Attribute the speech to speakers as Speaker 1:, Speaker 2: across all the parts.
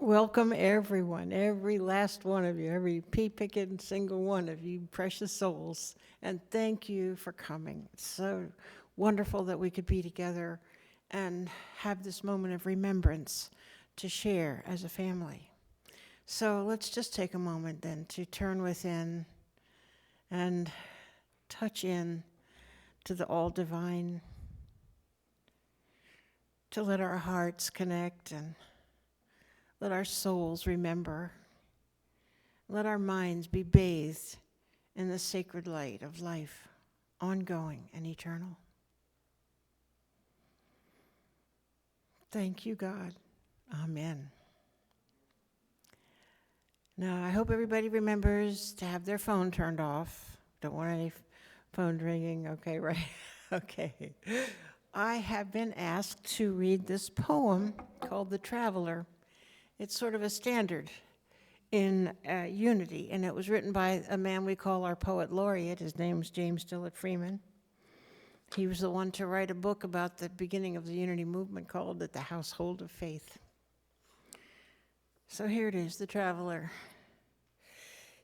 Speaker 1: Welcome everyone, every last one of you, every pea-picking single one of you precious souls. And thank you for coming. It's so wonderful that we could be together and have this moment of remembrance to share as a family. So let's just take a moment then to turn within and touch in to the all divine, to let our hearts connect and let our souls remember. Let our minds be bathed in the sacred light of life, ongoing and eternal. Thank you, God. Amen. Now, I hope everybody remembers to have their phone turned off. Don't want any phone ringing. Okay, right? Okay. I have been asked to read this poem called The Traveler. It's sort of a standard in Unity, and it was written by a man we call our poet laureate. His name's James Dillard Freeman. He was the one to write a book about the beginning of the Unity movement called The Household of Faith. So here it is, The Traveler.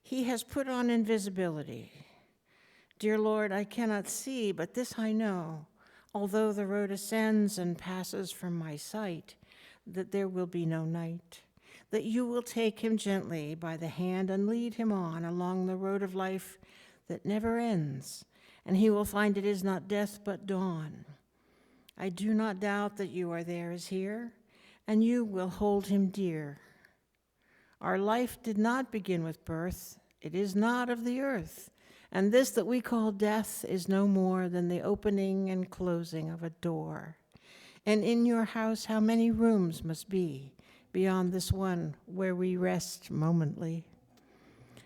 Speaker 1: He has put on invisibility. Dear Lord, I cannot see, but this I know, although the road ascends and passes from my sight, that there will be no night, that you will take him gently by the hand and lead him on along the road of life that never ends, and he will find it is not death but dawn. I do not doubt that you are there as here, and you will hold him dear. Our life did not begin with birth, it is not of the earth, and this that we call death is no more than the opening and closing of a door. And in your house, how many rooms must be beyond this one where we rest momently?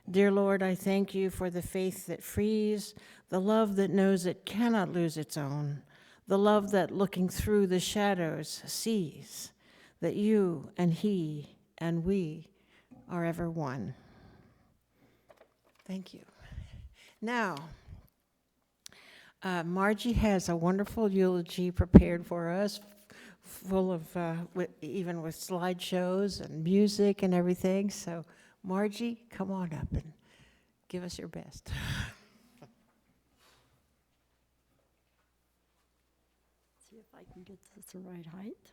Speaker 1: Dear Lord, I thank you for the faith that frees, the love that knows it cannot lose its own, the love that looking through the shadows sees that you and he and we are ever one. Thank you. Now, Margie has a wonderful eulogy prepared for us, full of, even with slideshows and music and everything. So, Margie, come on up and give us your best.
Speaker 2: See if I can get this the right height.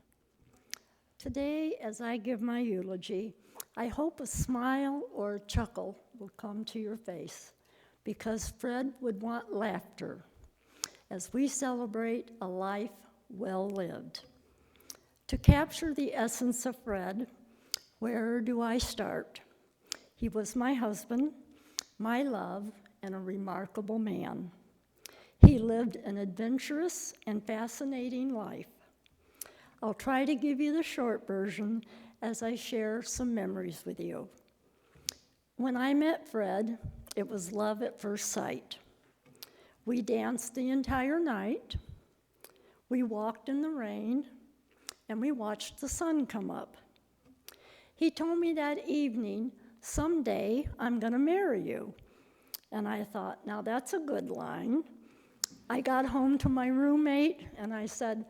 Speaker 2: Today, as I give my eulogy, I hope a smile or a chuckle will come to your face, because Fred would want laughter as we celebrate a life well lived. To capture the essence of Fred, where do I start? He was my husband, my love, and a remarkable man. He lived an adventurous and fascinating life. I'll try to give you the short version as I share some memories with you. When I met Fred, it was love at first sight. We danced the entire night, we walked in the rain, and we watched the sun come up. He told me that evening, someday I'm gonna marry you. And I thought, now that's a good line. I got home to my roommate and I said,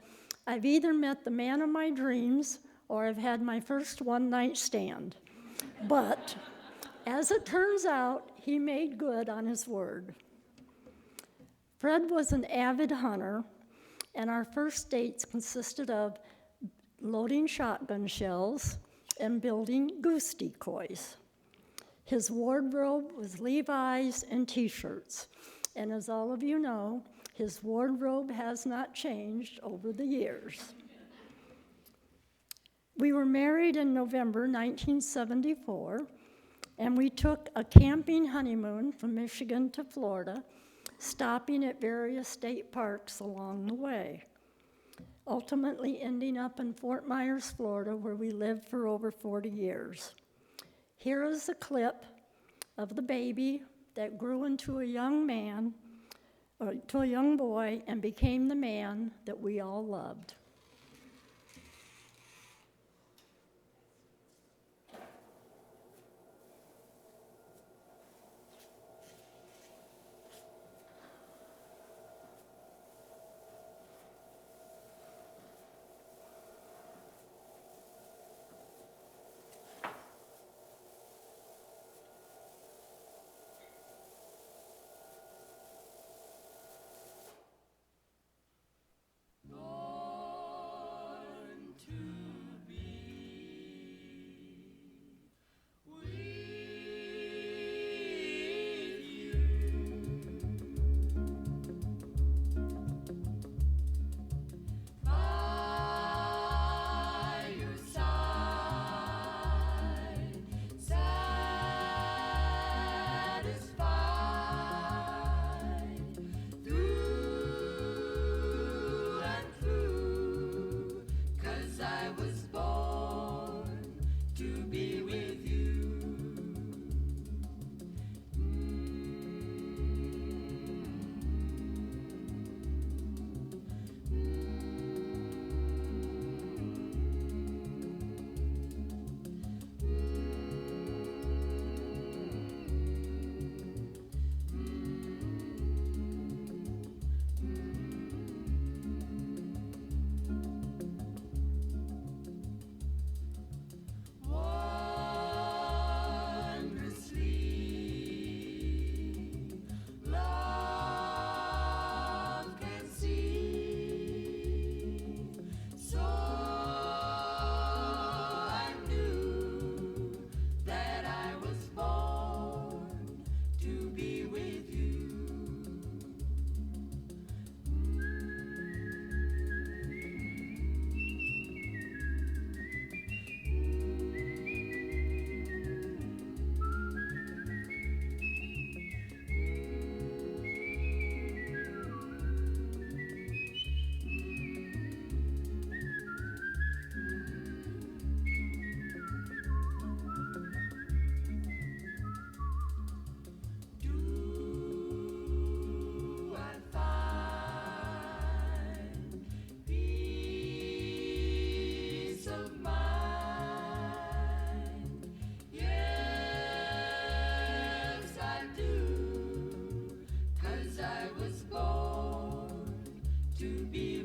Speaker 2: I've either met the man of my dreams or I've had my first one-night stand. But as it turns out, he made good on his word. Fred was an avid hunter, and our first dates consisted of loading shotgun shells and building goose decoys. His wardrobe was Levi's and t-shirts, and as all of you know, his wardrobe has not changed over the years. We were married in November 1974, and we took a camping honeymoon from Michigan to Florida, stopping at various state parks along the way, ultimately ending up in Fort Myers, Florida, where we lived for over 40 years. Here is a clip of the baby that grew into a young man, or to a young boy, and became the man that we all loved.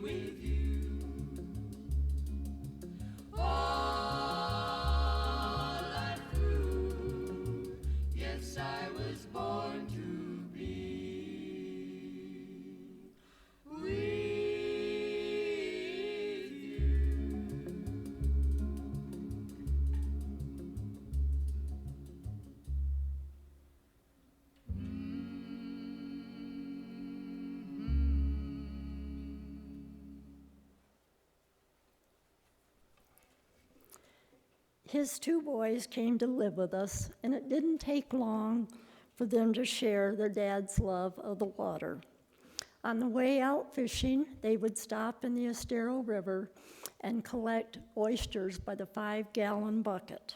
Speaker 3: with you. All life through, yes, I was born to be with you.
Speaker 2: His two boys came to live with us, and it didn't take long for them to share their dad's love of the water. On the way out fishing, they would stop in the Estero River and collect oysters by the 5-gallon bucket.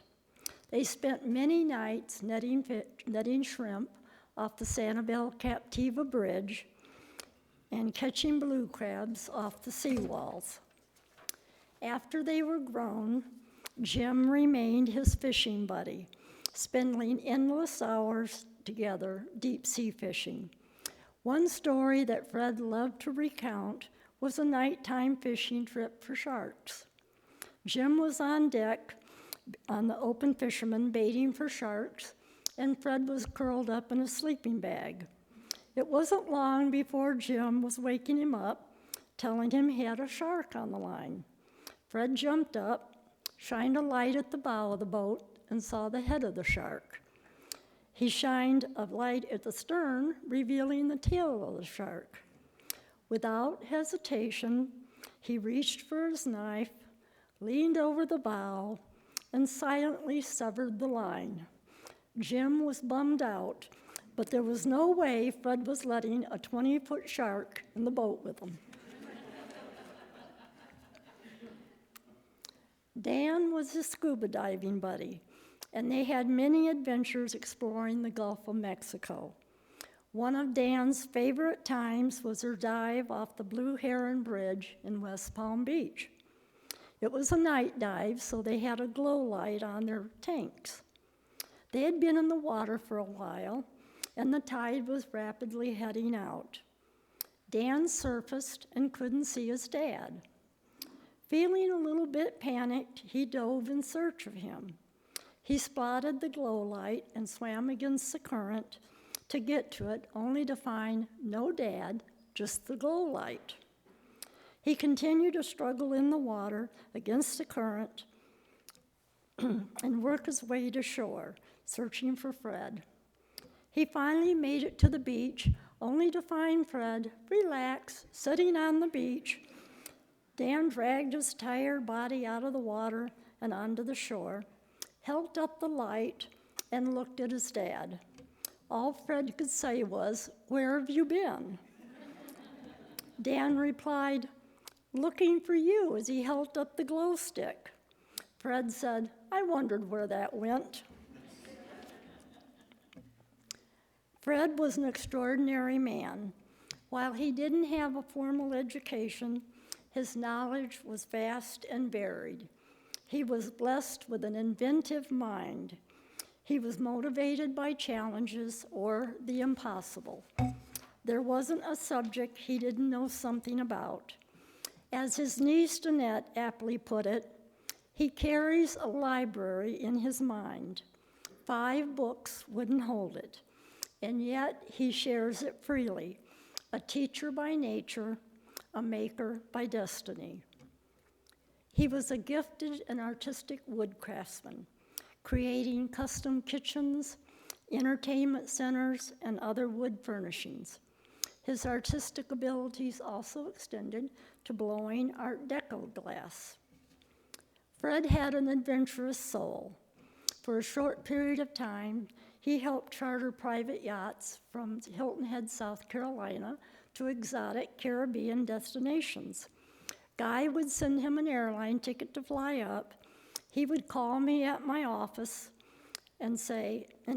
Speaker 2: They spent many nights netting shrimp off the Sanibel Captiva Bridge and catching blue crabs off the seawalls. After they were grown, Jim remained his fishing buddy, spending endless hours together deep sea fishing. One story that Fred loved to recount was a nighttime fishing trip for sharks. Jim was on deck on the open fisherman baiting for sharks, and Fred was curled up in a sleeping bag. It wasn't long before Jim was waking him up, telling him he had a shark on the line. Fred jumped up, shined a light at the bow of the boat, and saw the head of the shark. He shined a light at the stern, revealing the tail of the shark. Without hesitation, he reached for his knife, leaned over the bow, and silently severed the line. Jim was bummed out, but there was no way Fred was letting a 20-foot shark in the boat with him. Dan was his scuba diving buddy, and they had many adventures exploring the Gulf of Mexico. One of Dan's favorite times was their dive off the Blue Heron Bridge in West Palm Beach. It was a night dive, so they had a glow light on their tanks. They had been in the water for a while, and the tide was rapidly heading out. Dan surfaced and couldn't see his dad. Feeling a little bit panicked, he dove in search of him. He spotted the glow light and swam against the current to get to it, only to find no dad, just the glow light. He continued to struggle in the water against the current and work his way to shore, searching for Fred. He finally made it to the beach, only to find Fred relaxed, sitting on the beach. Dan dragged his tired body out of the water and onto the shore, held up the light, and looked at his dad. All Fred could say was, "Where have you been?" Dan replied, "Looking for you," as he held up the glow stick. Fred said, "I wondered where that went." Fred was an extraordinary man. While he didn't have a formal education, his knowledge was vast and varied. He was blessed with an inventive mind. He was motivated by challenges or the impossible. There wasn't a subject he didn't know something about. As his niece Danette aptly put it, he carries a library in his mind. 5 books wouldn't hold it, and yet he shares it freely, a teacher by nature, a maker by destiny. He was a gifted and artistic wood craftsman, creating custom kitchens, entertainment centers, and other wood furnishings. His artistic abilities also extended to blowing Art Deco glass. Fred had an adventurous soul. For a short period of time, he helped charter private yachts from Hilton Head, South Carolina, to exotic Caribbean destinations. Guy would send him an airline ticket to fly up. He would call me at my office and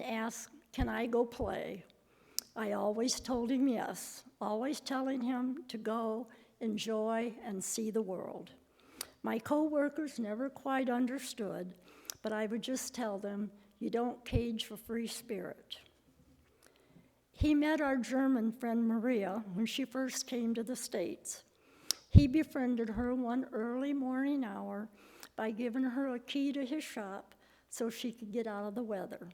Speaker 2: ask, "Can I go play?" I always told him yes, always telling him to go, enjoy, and see the world. My coworkers never quite understood, but I would just tell them, "You don't cage a free spirit." He met our German friend Maria when she first came to the States. He befriended her one early morning hour by giving her a key to his shop so she could get out of the weather.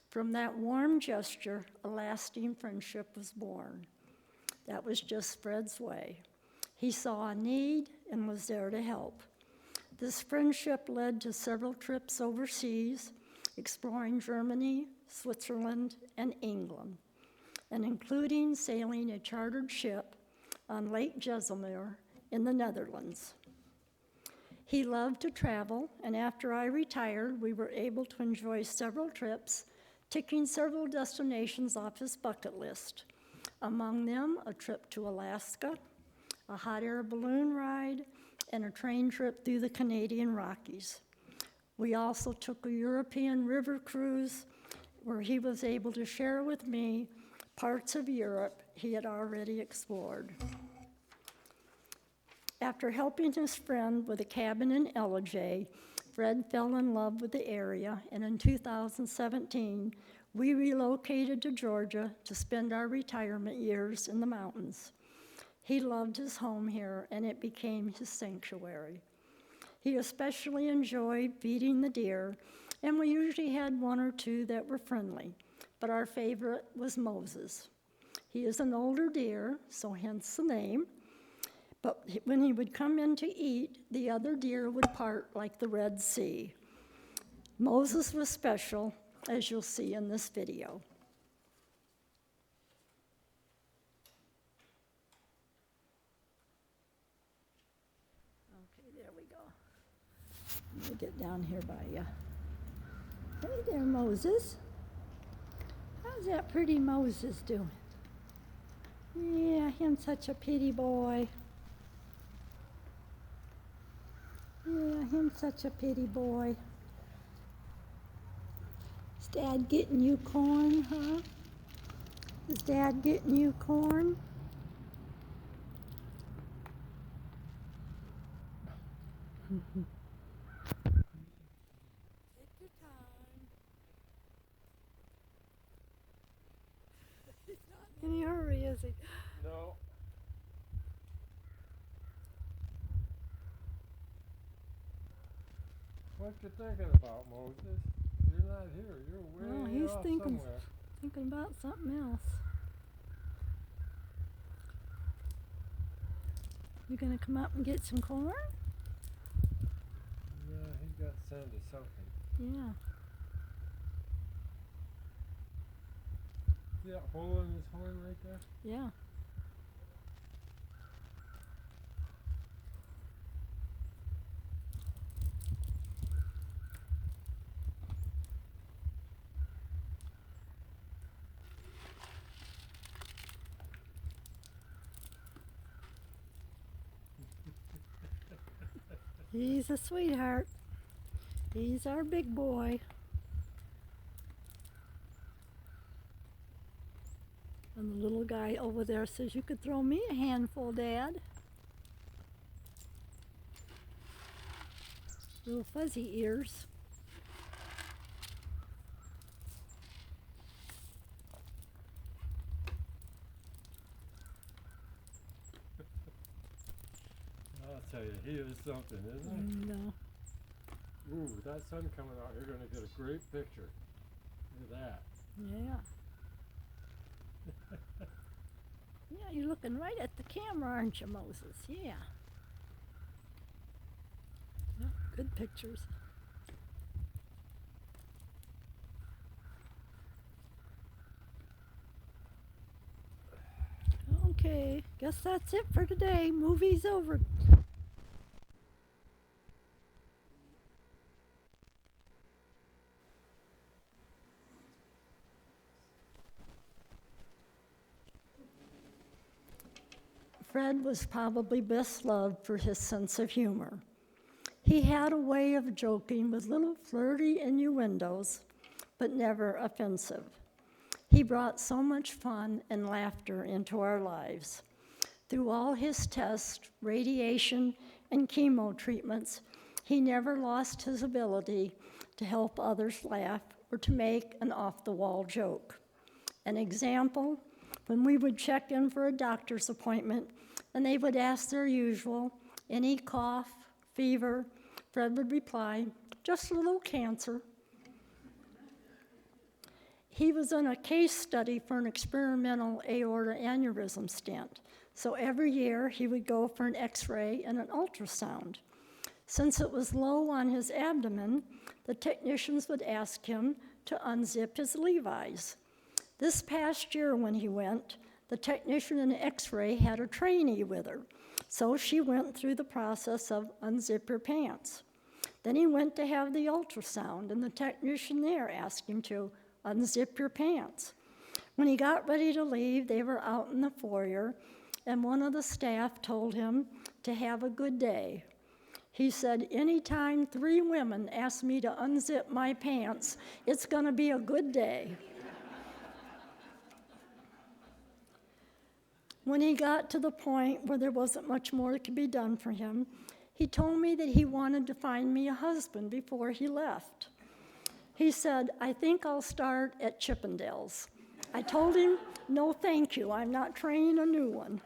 Speaker 2: From that warm gesture, a lasting friendship was born. That was just Fred's way. He saw a need and was there to help. This friendship led to several trips overseas, exploring Germany, Switzerland, and England, and including sailing a chartered ship on Lake Jezalmeer in the Netherlands. He loved to travel, and after I retired, we were able to enjoy several trips, ticking several destinations off his bucket list. Among them, a trip to Alaska, a hot air balloon ride, and a train trip through the Canadian Rockies. We also took a European river cruise where he was able to share with me parts of Europe he had already explored. After helping his friend with a cabin in Ellijay, Fred fell in love with the area, and in 2017, we relocated to Georgia to spend our retirement years in the mountains. He loved his home here, and it became his sanctuary. He especially enjoyed feeding the deer, and we usually had one or two that were friendly, but our favorite was Moses. He is an older deer, so hence the name, but when he would come in to eat, the other deer would part like the Red Sea. Moses was special, as you'll see in this video. Okay, there we go. Let me get down here by you. Hey there, Moses. How's that pretty Moses doing? Yeah, him such a pretty boy. Yeah, him such a pretty boy. Is Dad getting you corn, huh? Is Dad getting you corn? Take your time. He's not in any hurry, is he?
Speaker 4: No. What you thinking about, Moses? You're not here. You're way
Speaker 2: No, he's
Speaker 4: off
Speaker 2: thinking
Speaker 4: somewhere.
Speaker 2: thinking about something else. You gonna come up and get some corn?
Speaker 4: Yeah, he got sent to something.
Speaker 2: Yeah.
Speaker 4: See that hole in his horn right there?
Speaker 2: Yeah. He's a sweetheart. He's our big boy. And the little guy over there says, "You could throw me a handful, Dad." Little fuzzy ears.
Speaker 4: I'll tell you, he is something, isn't
Speaker 2: And
Speaker 4: he? Ooh, that sun coming out, you're gonna get a great picture. Look at that.
Speaker 2: yeah. Yeah, you're looking right at the camera, aren't you, Moses? Yeah. Yeah, good pictures. Okay, guess that's it for today. Movie's over. Fred was probably best loved for his sense of humor. He had a way of joking with little flirty innuendos, but never offensive. He brought so much fun and laughter into our lives. Through all his tests, radiation, and chemo treatments, he never lost his ability to help others laugh or to make an off-the-wall joke. An example, when we would check in for a doctor's appointment, and they would ask their usual, any cough, fever. Fred would reply, just a little cancer. He was in a case study for an experimental aorta aneurysm stent. So every year he would go for an x-ray and an ultrasound. Since it was low on his abdomen, the technicians would ask him to unzip his Levi's. This past year when he went, the technician in x-ray had a trainee with her. So she went through the process of unzip your pants. Then he went to have the ultrasound, and the technician there asked him to unzip your pants. When he got ready to leave, they were out in the foyer, and one of the staff told him to have a good day. He said, anytime 3 women ask me to unzip my pants, it's going to be a good day. When he got to the point where there wasn't much more that could be done for him, he told me that he wanted to find me a husband before he left. He said, I think I'll start at Chippendales. I told him, no thank you, I'm not training a new one.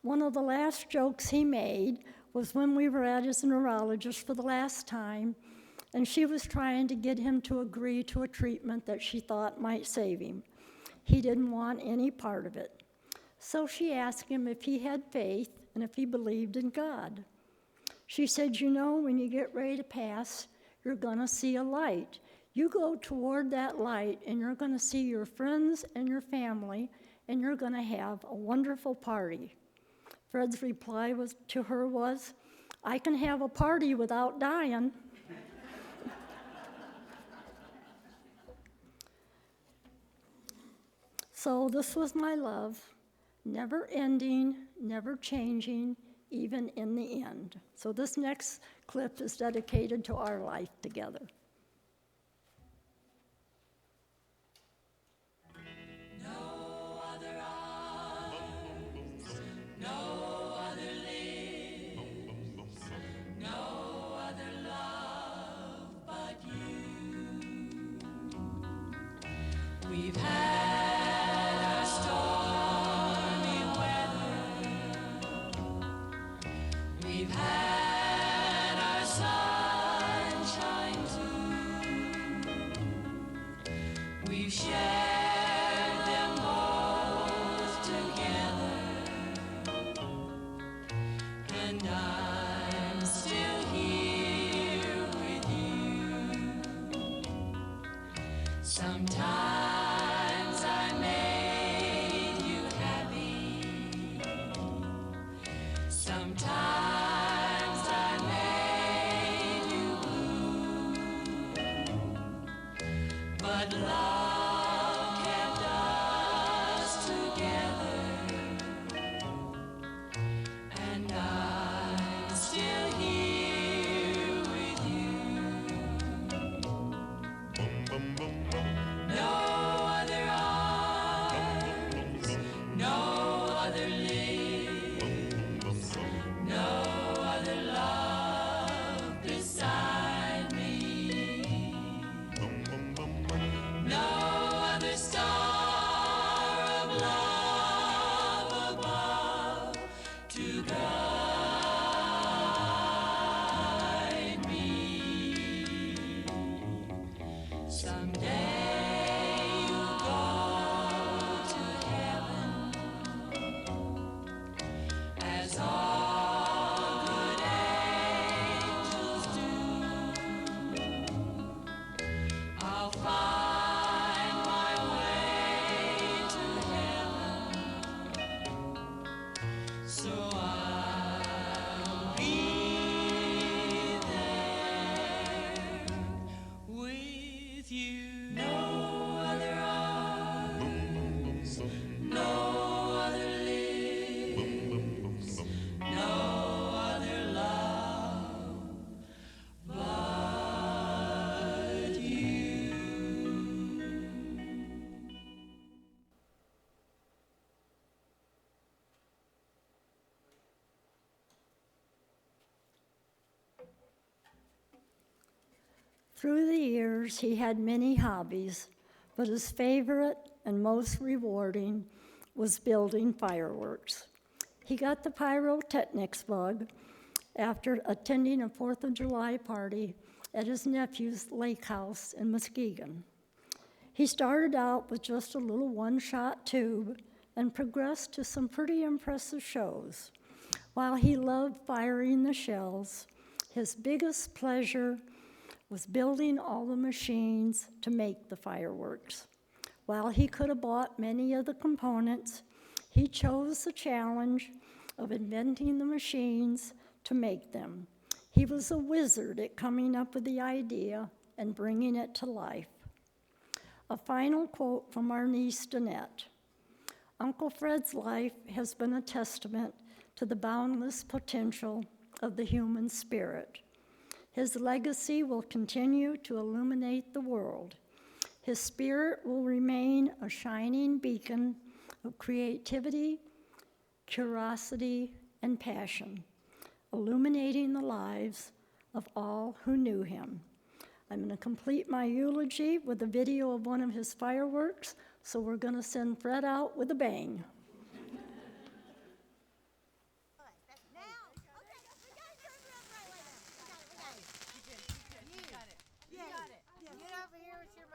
Speaker 2: One of the last jokes he made was when we were at his neurologist for the last time, and she was trying to get him to agree to a treatment that she thought might save him. He didn't want any part of it. So she asked him if he had faith and if he believed in God. She said, you know, when you get ready to pass, you're going to see a light. You go toward that light, and you're going to see your friends and your family, and you're going to have a wonderful party. Fred's reply to her was, I can have a party without dying. So this was my love, never ending, never changing, even in the end. So this next clip is dedicated to our life together.
Speaker 3: No other arms, no other lips, no other love but you. We've had our stormy weather, we've had our sunshine too. We've shared them both together, and I'm still here with you. Sometimes I made you happy, sometimes I made you blue, but love kept us together, and I'm still here with you. No other arms, no other lips, no other love beside me. No other star of love above to guide me. Someday you'll go to heaven, as all good angels do. I'll find my way to heaven, so I'll be there with you. No other arms, no other lips, no other love but you.
Speaker 2: Through the years, he had many hobbies, but his favorite and most rewarding was building fireworks. He got the pyrotechnics bug after attending a 4th of July party at his nephew's lake house in Muskegon. He started out with just a little one-shot tube and progressed to some pretty impressive shows. While he loved firing the shells, his biggest pleasure was building all the machines to make the fireworks. While he could have bought many of the components, he chose the challenge of inventing the machines to make them. He was a wizard at coming up with the idea and bringing it to life. A final quote from our niece, Danette. Uncle Fred's life has been a testament to the boundless potential of the human spirit. His legacy will continue to illuminate the world. His spirit will remain a shining beacon of creativity, curiosity, and passion, illuminating the lives of all who knew him. I'm going to complete my eulogy with a video of one of his fireworks, so we're going to send Fred out with a bang.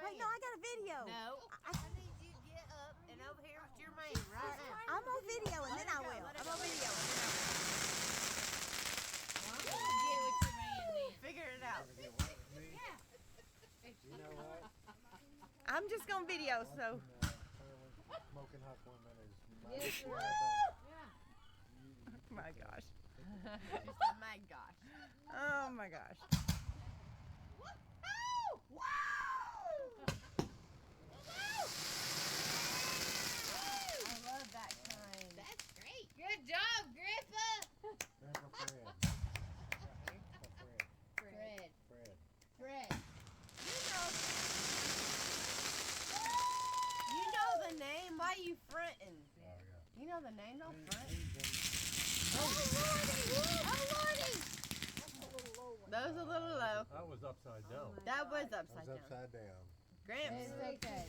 Speaker 5: Wait, no, I got a video.
Speaker 6: No, I need you to get up and over here with your man right now.
Speaker 5: I'm on video and then I will. I'm on video and then I will.
Speaker 6: Get with your man then. Figure it out.
Speaker 4: You know what?
Speaker 5: I'm just gonna video, so.
Speaker 4: Smoking hot women is
Speaker 6: Yes, sir.
Speaker 5: Oh my gosh.
Speaker 6: Just a my gosh.
Speaker 5: Oh my gosh.
Speaker 6: I love that kind. That's great. Good job, Grandpa.
Speaker 4: Grandpa Fred.
Speaker 6: Fred.
Speaker 4: Fred.
Speaker 6: Fred. You know the name. Why you fronting?
Speaker 4: Oh, yeah.
Speaker 6: You know the name. Don't front.
Speaker 5: Oh Lordy!
Speaker 6: That was a little low.
Speaker 4: I was upside down.
Speaker 6: That was
Speaker 4: I
Speaker 6: upside
Speaker 4: was
Speaker 6: down.
Speaker 4: upside down.
Speaker 6: Gramps. It's okay.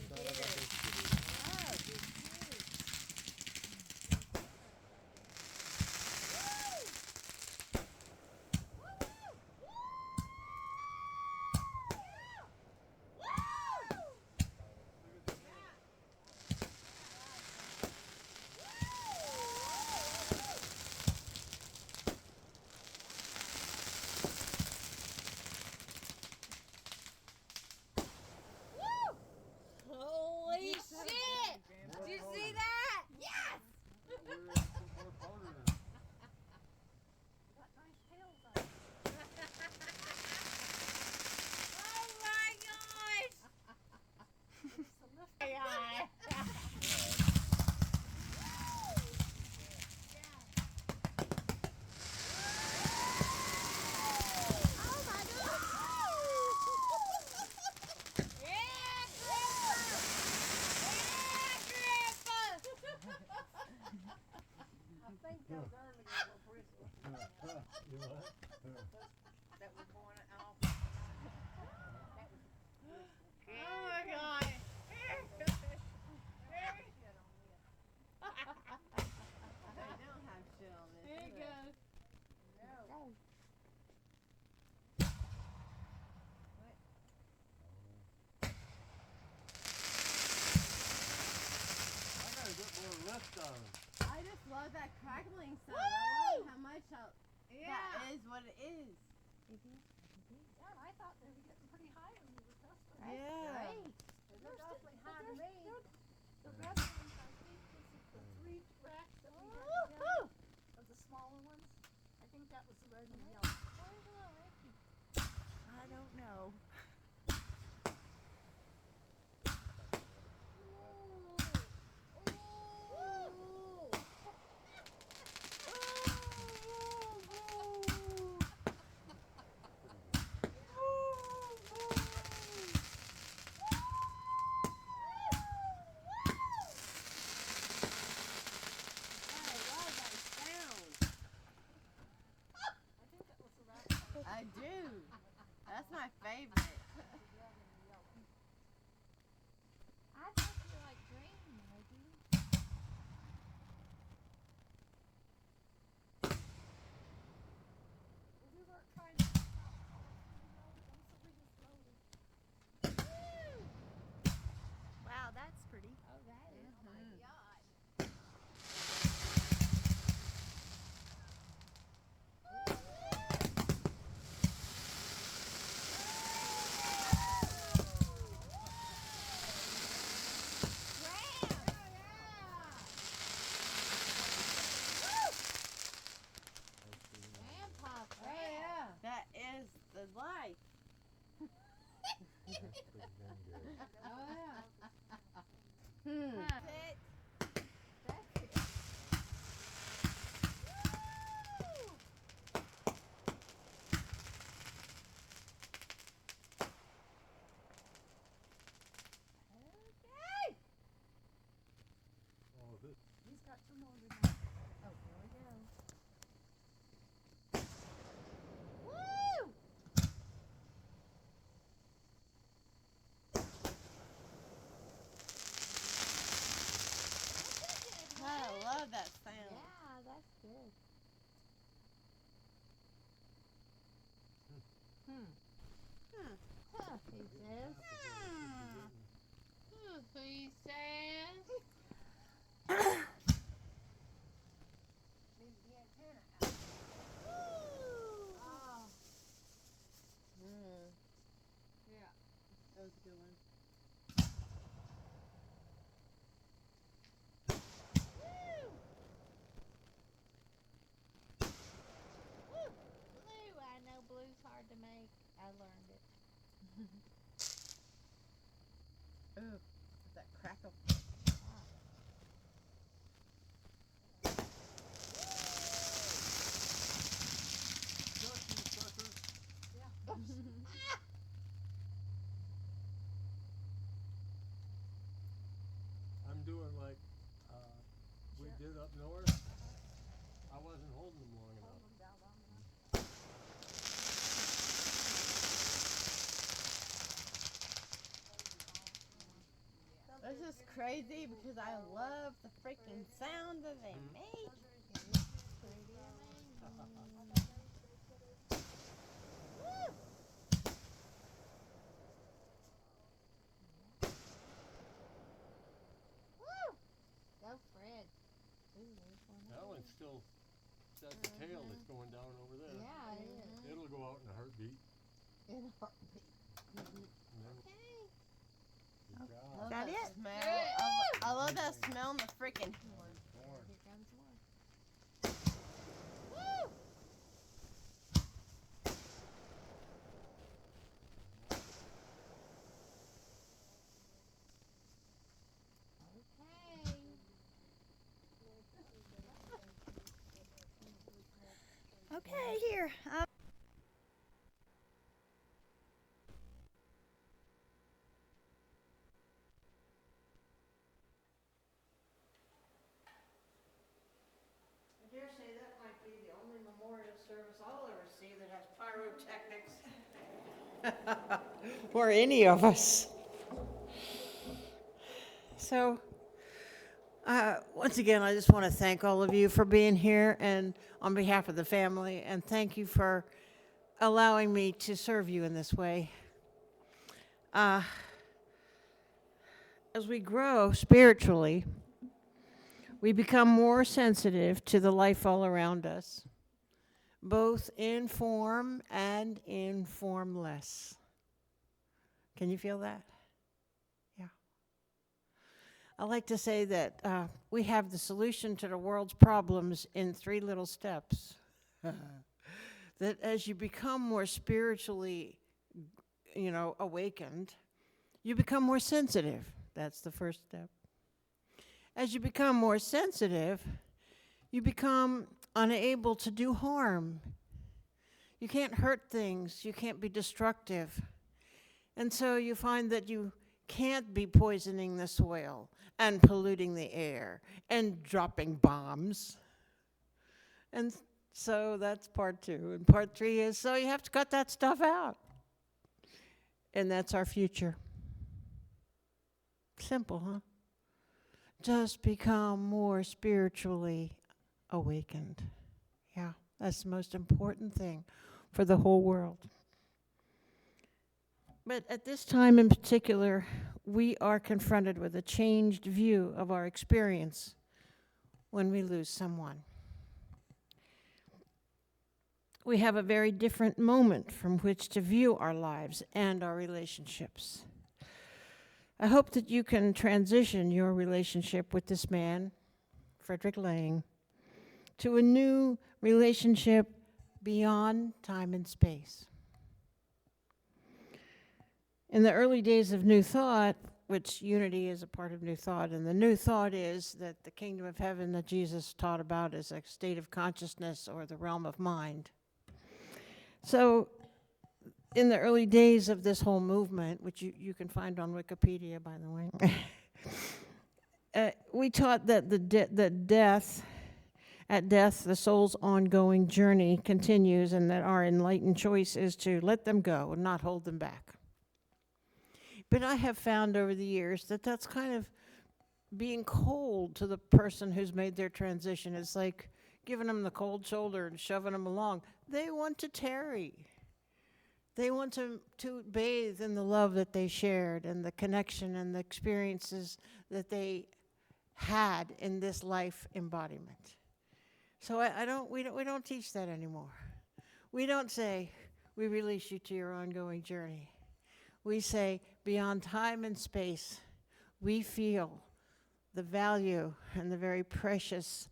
Speaker 6: Holy shit! Did you see that? Yes! Oh my gosh!
Speaker 4: You what?
Speaker 6: Oh my god! They don't have shit on this. There it goes.
Speaker 4: I gotta get more lift on.
Speaker 6: I just love that crackling sound. I love how much that is what it is.
Speaker 2: I thought they were getting pretty high when we were testing.
Speaker 6: Yeah.
Speaker 2: They're awfully high to me. The best ones, I think, was the 3 racks that we had together, of the smaller ones. I think that was the red and yellow.
Speaker 5: I don't know.
Speaker 6: He says. He says. Move the antenna out. Oh. Yeah, that was a good one. Blue, I know blue's hard to make. I learned it.
Speaker 5: Ooh, that crackle.
Speaker 4: I'm doing like we did up north. I wasn't holding them long enough.
Speaker 5: This is crazy because I love the freaking sound that they make.
Speaker 6: Go Fred. Ooh, there's one.
Speaker 4: That one's still, that's the tail that's going down over there.
Speaker 6: Yeah, it is.
Speaker 4: It'll go out in a heartbeat.
Speaker 6: In a heartbeat.
Speaker 4: And then,
Speaker 6: Okay.
Speaker 4: good job.
Speaker 5: Love
Speaker 1: that
Speaker 5: that
Speaker 1: it?
Speaker 5: smell. I love that smell and the freaking
Speaker 4: Corn.
Speaker 6: Here comes more. Okay.
Speaker 2: Okay, here.
Speaker 1: I dare say that might be the only memorial service I'll ever see that has pyrotechnics. Or any of us. So, once again, I just want to thank all of you for being here and on behalf of the family, and thank you for allowing me to serve you in this way. As we grow spiritually, we become more sensitive to the life all around us, both in form and in formless. Can you feel that? Yeah. I like to say that we have the solution to the world's problems in 3 little steps. That as you become more spiritually, awakened, you become more sensitive. That's the first step. As you become more sensitive, you become unable to do harm. You can't hurt things. You can't be destructive. And so you find that you can't be poisoning the soil and polluting the air and dropping bombs. And so that's part 2. And part 3 is, so you have to cut that stuff out. And that's our future. Simple, huh? Just become more spiritually awakened. Yeah, that's the most important thing for the whole world. But at this time in particular, we are confronted with a changed view of our experience when we lose someone. We have a very different moment from which to view our lives and our relationships. I hope that you can transition your relationship with this man, Frederick Lange, to a new relationship beyond time and space. In the early days of New Thought, which unity is a part of New Thought, and the New Thought is that the kingdom of heaven that Jesus taught about is a state of consciousness or the realm of mind. So in the early days of this whole movement, which you can find on Wikipedia, by the way, we taught that at death, the soul's ongoing journey continues, and that our enlightened choice is to let them go and not hold them back. But I have found over the years that that's kind of being cold to the person who's made their transition. It's like giving them the cold shoulder and shoving them along. They want to tarry. They want to bathe in the love that they shared and the connection and the experiences that they had in this life embodiment. So we don't teach that anymore. We don't say, we release you to your ongoing journey. We say, beyond time and space, we feel the value and the very precious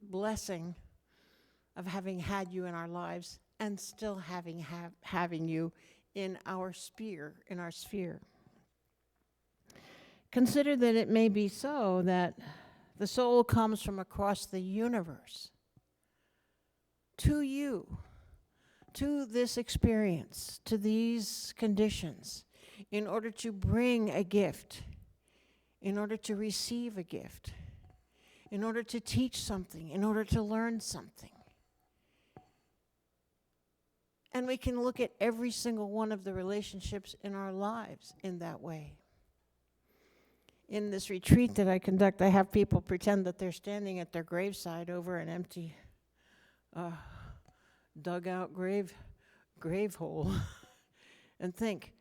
Speaker 1: blessing of having had you in our lives and still having you in our sphere. Consider that it may be so that the soul comes from across the universe to you, to this experience, to these conditions, in order to bring a gift, in order to receive a gift, in order to teach something, in order to learn something. And we can look at every single one of the relationships in our lives in that way. In this retreat that I conduct, I have people pretend that they're standing at their graveside over an empty, dug-out grave hole, and think,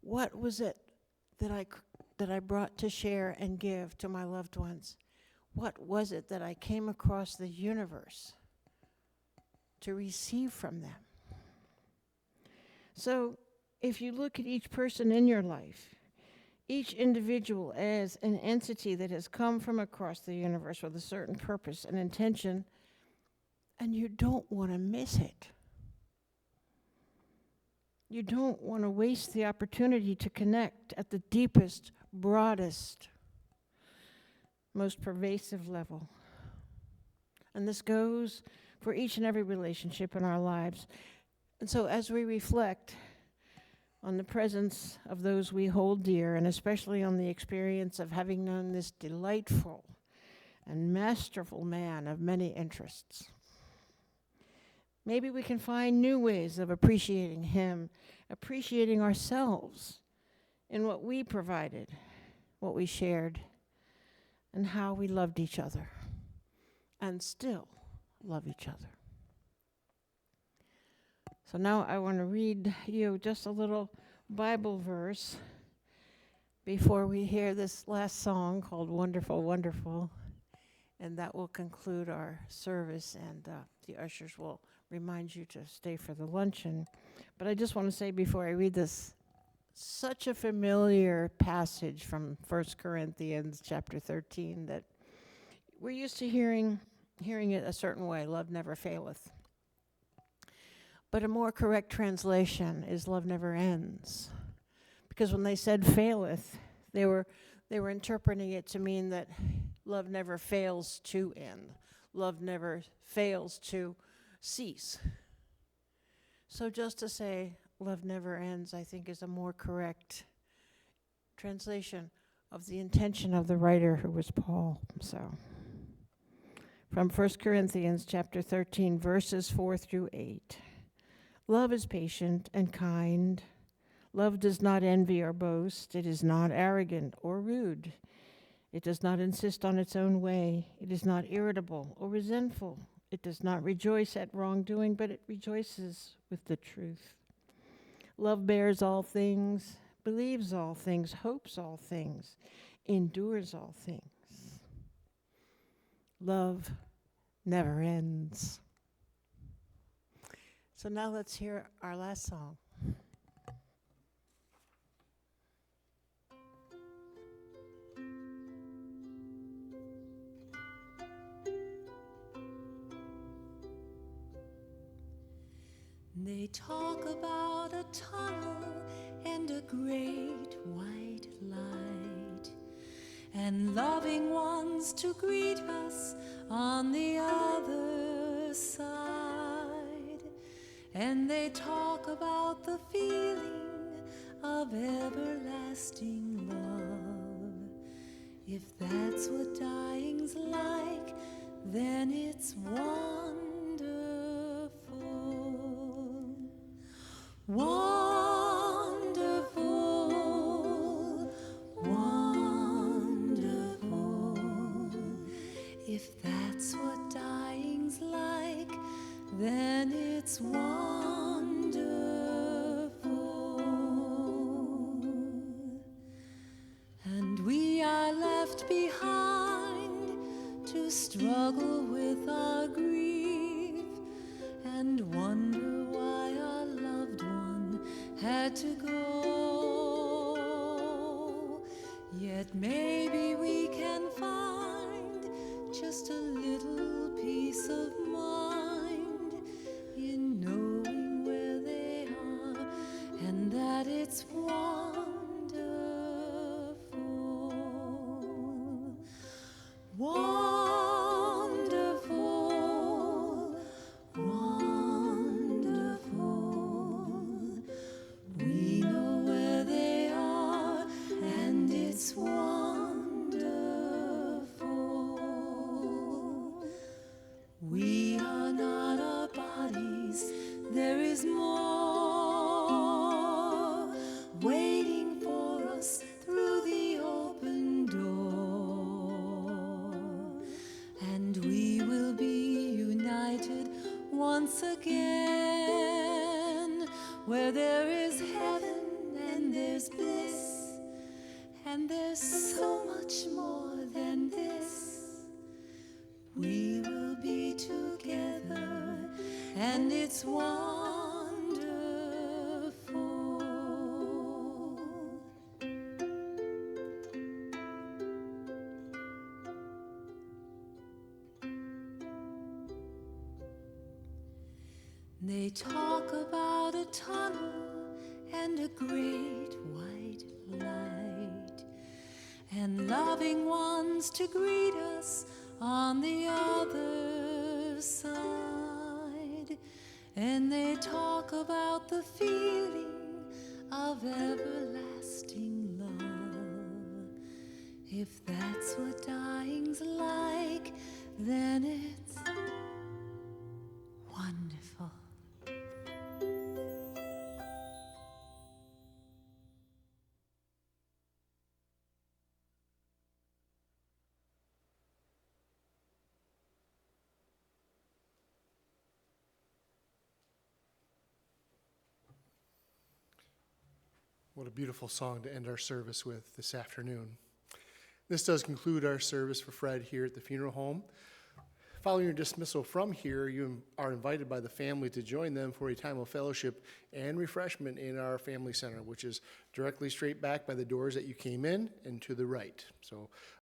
Speaker 1: what was it that I brought to share and give to my loved ones? What was it that I came across the universe to receive from them? So if you look at each person in your life, each individual as an entity that has come from across the universe with a certain purpose and intention, and you don't want to miss it. You don't want to waste the opportunity to connect at the deepest, broadest, most pervasive level. And this goes for each and every relationship in our lives. And so as we reflect on the presence of those we hold dear, and especially on the experience of having known this delightful and masterful man of many interests, maybe we can find new ways of appreciating him, appreciating ourselves in what we provided, what we shared, and how we loved each other, and still love each other. So now I want to read you just a little Bible verse before we hear this last song called Wonderful, Wonderful, and that will conclude our service, and the ushers will remind you to stay for the luncheon. But I just want to say before I read this, such a familiar passage from 1 Corinthians chapter 13 that we're used to hearing it a certain way, love never faileth. But a more correct translation is love never ends. Because when they said faileth, they were interpreting it to mean that love never fails to end. Love never fails to cease. So just to say love never ends, I think, is a more correct translation of the intention of the writer, who was Paul. So from 1 Corinthians chapter 13, verses 4 through 8. Love is patient and kind. Love does not envy or boast. It is not arrogant or rude. It does not insist on its own way. It is not irritable or resentful. It does not rejoice at wrongdoing, but it rejoices with the truth. Love bears all things, believes all things, hopes all things, endures all things. Love never ends. So now let's hear our last song.
Speaker 3: They talk about a tunnel and a great white light, and loving ones to greet us on the other side. And they talk about the feeling of everlasting love. If that's what dying's like, then it's wonderful. Wonderful, wonderful. If that's what dying's like, then it's wonderful. And we are left behind to struggle with our grief and wonder why our loved one had to go. Yet maybe we can find just a little peace of mind in knowing where they are and that it's wonderful. Wonderful, wonderful. We know where they are, and it's wonderful. We are not our bodies, there is more waiting for us through the open door. And we will be united once again, where there is heaven and there's bliss, and there's so much more than this. We will be together, and it's wonderful. They talk about a tunnel and a great white light, and loving ones to greet us on the other side. And they talk about the feeling of everlasting love. If that's what dying's like, then it's wonderful.
Speaker 7: What a beautiful song to end our service with this afternoon. This does conclude our service for Fred here at the funeral home. Following your dismissal from here, you are invited by the family to join them for a time of fellowship and refreshment in our family center, which is directly straight back by the doors that you came in and to the right. So